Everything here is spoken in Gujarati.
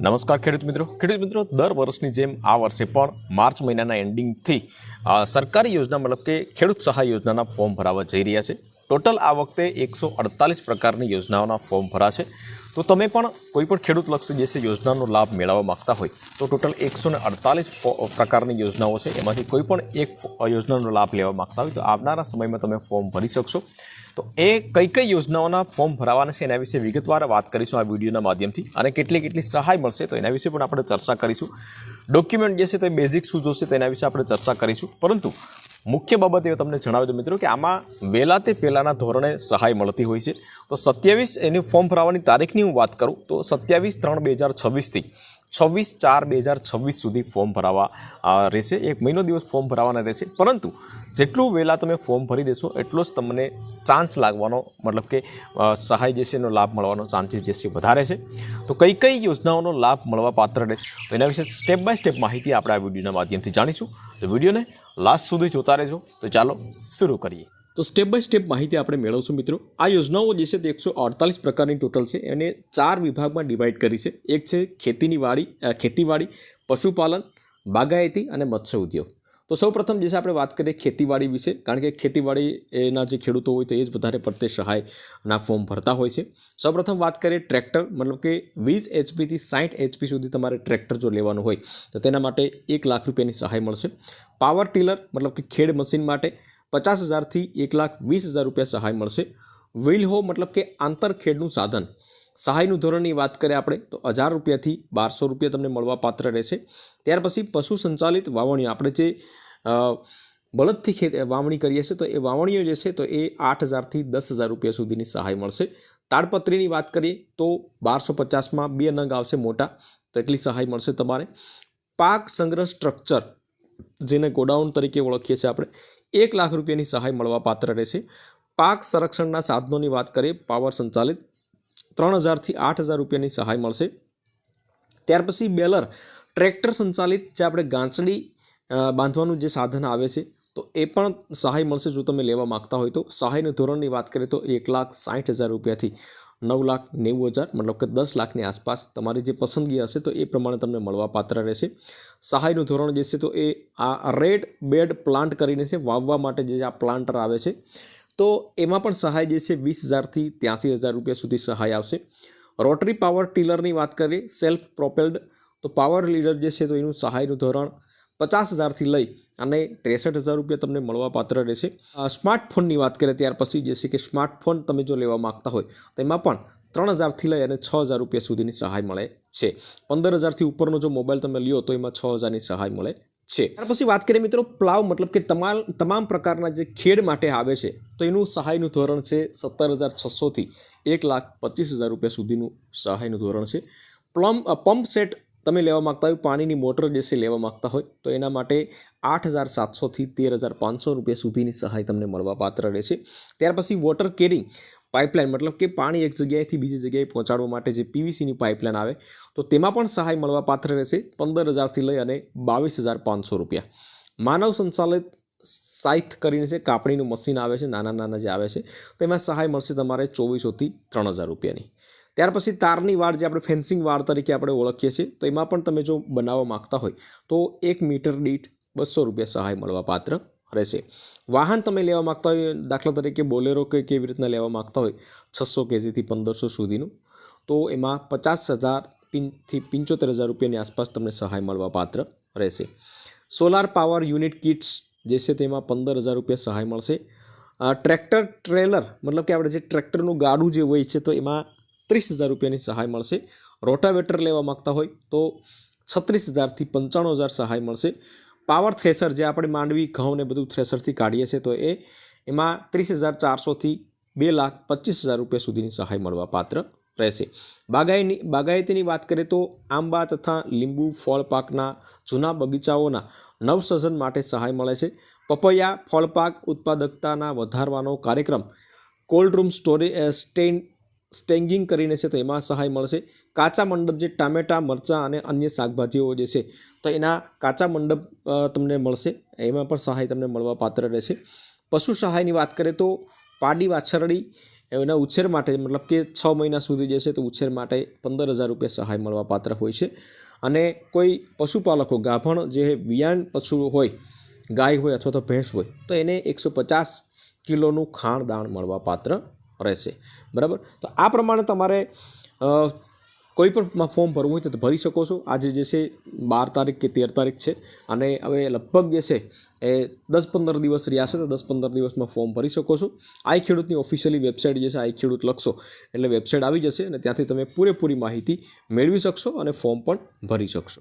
નમસ્કાર ખેડૂત મિત્રો દર વર્ષની જેમ આ વર્ષે પણ માર્ચ મહિનાના એન્ડિંગથી સરકારી યોજના મતલબ કે ખેડૂત સહાય યોજનાના ફોર્મ ભરાવા જઈ રહ્યા છે। ટોટલ આ વખતે 148 પ્રકારની યોજનાઓના ફોર્મ ભરાશે। તો તમે પણ કોઈ પણ ખેડૂતલક્ષી જે છે યોજનાનો લાભ મેળવવા માંગતા હોય તો ટોટલ 148 પ્રકારની યોજનાઓ છે, એમાંથી કોઈ પણ એક યોજનાનો લાભ લેવા માંગતા હોય તો આવનારા સમયમાં તમે ફોર્મ ભરી શકશો। તો એ કઈ યોજનાઓના ફોર્મ ભરાવાના છે એના વિશે વિગતવાર વાત કરીશું આ વિડીયોના માધ્યમથી, અને કેટલી સહાય મળશે તો એના વિશે પણ આપણે ચર્ચા કરીશું। ડોક્યુમેન્ટ જે છે તે બેઝિક શું જોશે તેના વિશે આપણે ચર્ચા કરીશું, પરંતુ મુખ્ય બાબત એ તમને જણાવી દઉં મિત્રો કે આમાં વહેલા તે પહેલાંના ધોરણે સહાય મળતી હોય છે। તો 27 એની ફોર્મ ભરાવાની તારીખની હું વાત કરું તો 27/3/2026થી 26/4/2026 સુધી ફોર્મ ભરાવા રહેશે। એક મહિનો દિવસ ફોર્મ ભરાવાના રહેશે, પરંતુ જેટલું વહેલા તમે ફોર્મ ભરી દેશો એટલો જ તમને ચાન્સ લાગવાનો મતલબ કે સહાય જે છે એનો લાભ મળવાનો ચાન્સીસ જે છે વધારે છે। તો કઈ યોજનાઓનો લાભ મળવા પાત્ર રહેશે તો એના વિશે સ્ટેપ બાય સ્ટેપ માહિતી આપણે આ વિડીયોના માધ્યમથી જાણીશું। તો વિડીયોને લાસ્ટ સુધી જોતા રહેજો। તો ચાલો શરૂ કરીએ। તો સ્ટેપ બાય સ્ટેપ માહિતી આપણે મેળવશું મિત્રો। આ યોજનાઓ જે છે તે 148 પ્રકારની ટોટલ છે, એને 4 વિભાગમાં ડિવાઈડ કરી છે। એક છે ખેતીવાડી, પશુપાલન, બાગાયતી અને મત્સ્ય ઉદ્યોગ। તો સૌપ્રથમ જે છે આપણે વાત કરીએ ખેતીવાડી વિશે, કારણ કે ખેતીવાડી એના જે ખેડૂતો હોય તો એ જ વધારે પડતે સહાયના ફોર્મ ભરતા હોય છે। સૌપ્રથમ વાત કરીએ ટ્રેક્ટર, મતલબ કે 20 HPથી 60 HP સુધી તમારે ટ્રેક્ટર જો લેવાનું હોય તો તેના માટે 1 લાખ રૂપિયાની સહાય મળશે। પાવર ટીલર મતલબ કે ખેડ મશીન માટે 50,000થી 1,20,000 રૂપિયા સહાય મળશે। વ્હીલ હો મતલબ કે આંતરખેડનું સાધન, સહાયનું ધોરણની વાત કરીએ આપણે તો 1,000 રૂપિયાથી 1,200 રૂપિયા તમને મળવા પાત્ર રહેશે। ત્યાર પછી પશુ સંચાલિત વાવણીઓ, આપણે જે બળદથી વાવણી કરીએ છીએ તો એ વાવણીઓ જે છે તો એ 8,000થી 10,000 રૂપિયા સુધીની સહાય મળશે। તાડપત્રીની વાત કરીએ તો 1250માં 2 નંગ આવશે મોટા, તો એટલી સહાય મળશે તમારે। પાક સંગ્રહ સ્ટ્રક્ચર, જેને ગોડાઉન તરીકે ઓળખીએ છીએ આપણે, 1 લાખ રૂપિયાની સહાય મળવા પાત્ર રહેશે। પાક સંરક્ષણના સાધનોની વાત કરીએ પાવર સંચાલિત 3,000થી 8,000 રૂપિયાની સહાય મળશે। ત્યાર પછી બેલર, ટ્રેક્ટર સંચાલિત જે આપણે ગાંચડી બાંધવાનું જે સાધન આવે છે તો એ પણ સહાય મળશે જો તમે લેવા માગતા હોય તો। સહાયનું ધોરણની વાત કરીએ તો 1,60,000 રૂપિયાથી 9,90,000 મતલબ કે 10 લાખની આસપાસ તમારી જે પસંદગી હશે તો એ પ્રમાણે તમને મળવા પાત્ર રહેશે। સહાયનું ધોરણ જે છે તો એ આ રેડ બેડ પ્લાન્ટ કરીને છે, વાવવા માટે જે આ પ્લાન્ટર આવે છે તો એમાં પણ સહાય જે છે 20,000થી 83,000 રૂપિયા સુધી સહાય આવશે। રોટરી પાવર ટીલરની વાત કરીએ સેલ્ફ પ્રોપેલ્ડ, તો પાવર લીડર જે છે તો એનું સહાયનું ધોરણ 50,000થી લઈ અને 63,000 રૂપિયા તમને મળવા પાત્ર રહેશે। સ્માર્ટફોનની વાત કરીએ ત્યાર પછી જે છે કે સ્માર્ટફોન તમે જો લેવા માગતા હોય તો એમાં પણ 3,000થી લઈ અને 6,000 રૂપિયા સુધીની સહાય મળે છે। 15,000થી ઉપરનો જો મોબાઈલ તમે લ્યો તો એમાં 6,000ની સહાય મળે છે। ત્યાર પછી વાત કરીએ મિત્રો પ્લાવ, મતલબ કે તમામ પ્રકારના જે ખેડ માટે આવે છે તો એનું સહાયનું ધોરણ છે 17,600થી 1,25,000 રૂપિયા સુધીનું સહાયનું ધોરણ છે। પંપ સેટ તમે લેવા માગતા હોય, પાણીની મોટર જે છે લેવા માગતા હોય તો એના માટે 8,700થી 13,500 રૂપિયા સુધીની સહાય તમને મળવા પાત્ર રહેશે। ત્યાર પછી વોટર કેરિંગ પાઇપલાઇન, મતલબ કે પાણી એક જગ્યાએથી બીજી જગ્યાએ પહોંચાડવા માટે જે PVCની પાઇપલાઇન આવે તો તેમાં પણ સહાય મળવા પાત્ર રહેશે 15,000થી લઈ અને 22,500 રૂપિયા। માનવ સંચાલિત સાઇથ કરીને છે, કાપણીનું મશીન આવે છે, નાના જે આવે છે તો એમાં સહાય મળશે તમારે 2,400થી 3,000 રૂપિયાની। ત્યાર પછી તારની વાડ, જે આપણે ફેન્સિંગ વાડ તરીકે આપણે ઓળખીએ છીએ તો એમાં પણ તમે જો બનાવવા માગતા હોય તો 1 મીટર દીઠ 200 રૂપિયા સહાય મળવા પાત્ર રહેશે। વાહન તમે લેવા માગતા હોય, દાખલા તરીકે બોલેરો કે કેવી રીતના લેવા માગતા હોય 600 kgથી 1,500 સુધીનું, તો એમાં 50,000થી 75,000 રૂપિયાની આસપાસ તમને સહાય મળવા પાત્ર રહેશે। સોલાર પાવર યુનિટ કિટ્સ જે છે તેમાં 15,000 રૂપિયા સહાય મળશે। ટ્રેક્ટર ટ્રેલર, મતલબ કે આપણે જે ટ્રેક્ટરનું ગાડું જે હોય છે તો એમાં 30,000 રૂપિયાની સહાય મળશે। રોટાવેટર લેવા માગતા હોય તો 36,000થી 95,000 સહાય મળશે। પાવર થ્રેસર, જે આપણે માંડવી ઘઉં ને બધું થ્રેસરથી કાઢીએ છીએ તો એમાં 30,400થી 2,25,000 રૂપિયા સુધીની સહાય મળવા પાત્ર રહેશે। બાગાયતીની વાત કરીએ તો આંબા તથા લીંબુ ફળ પાકના જૂના બગીચાઓના નવસર્જન માટે સહાય મળે છે। પપૈયા ફળપાક ઉત્પાદકતાના વધારવાનો કાર્યક્રમ કોલ્ડ રૂમ સ્ટેગિંગ કરીને છે તો એમાં સહાય મળશે। કાચા મંડપ, જે ટામેટા, મરચાં અને અન્ય શાકભાજીઓ જે છે તો એના કાચા મંડપ તમને મળશે, એમાં પણ સહાય તમને મળવા પાત્ર રહેશે। પશુ સહાયની વાત કરીએ તો પાડી વાછરડી એના ઉછેર માટે મતલબ કે 6 મહિના સુધી જે છે તો ઉછેર માટે 15,000 રૂપિયા સહાય મળવા પાત્ર હોય છે. અને કોઈ પશુપાલકો ગાભણ જે વિયાણ પશુ હોય, ગાય હોય અથવા તો ભેંસ હોય, તો એને 150 કિલોનું ખાણ દાણ મળવા પાત્ર રહેશે. બરાબર, તો આ પ્રમાણે તમારે કોઈ પણ ફોર્મ ભરવું હોય તો ભરી શકો છો. આજે જે છે 12 તારીખ કે 13 તારીખ છે અને હવે લગભગ જે છે એ 10-15 દિવસ રહ્યા છે, તો 10-15 દિવસમાં ફોર્મ ભરી શકો છો. આઈ ખેડૂતની ઓફિશિયલી વેબસાઇટ જે છે આઈ ખેડૂત લખશો એટલે વેબસાઇટ આવી જશે અને ત્યાંથી તમે પૂરેપૂરી માહિતી મેળવી શકશો અને ફોર્મ પણ ભરી શકશો.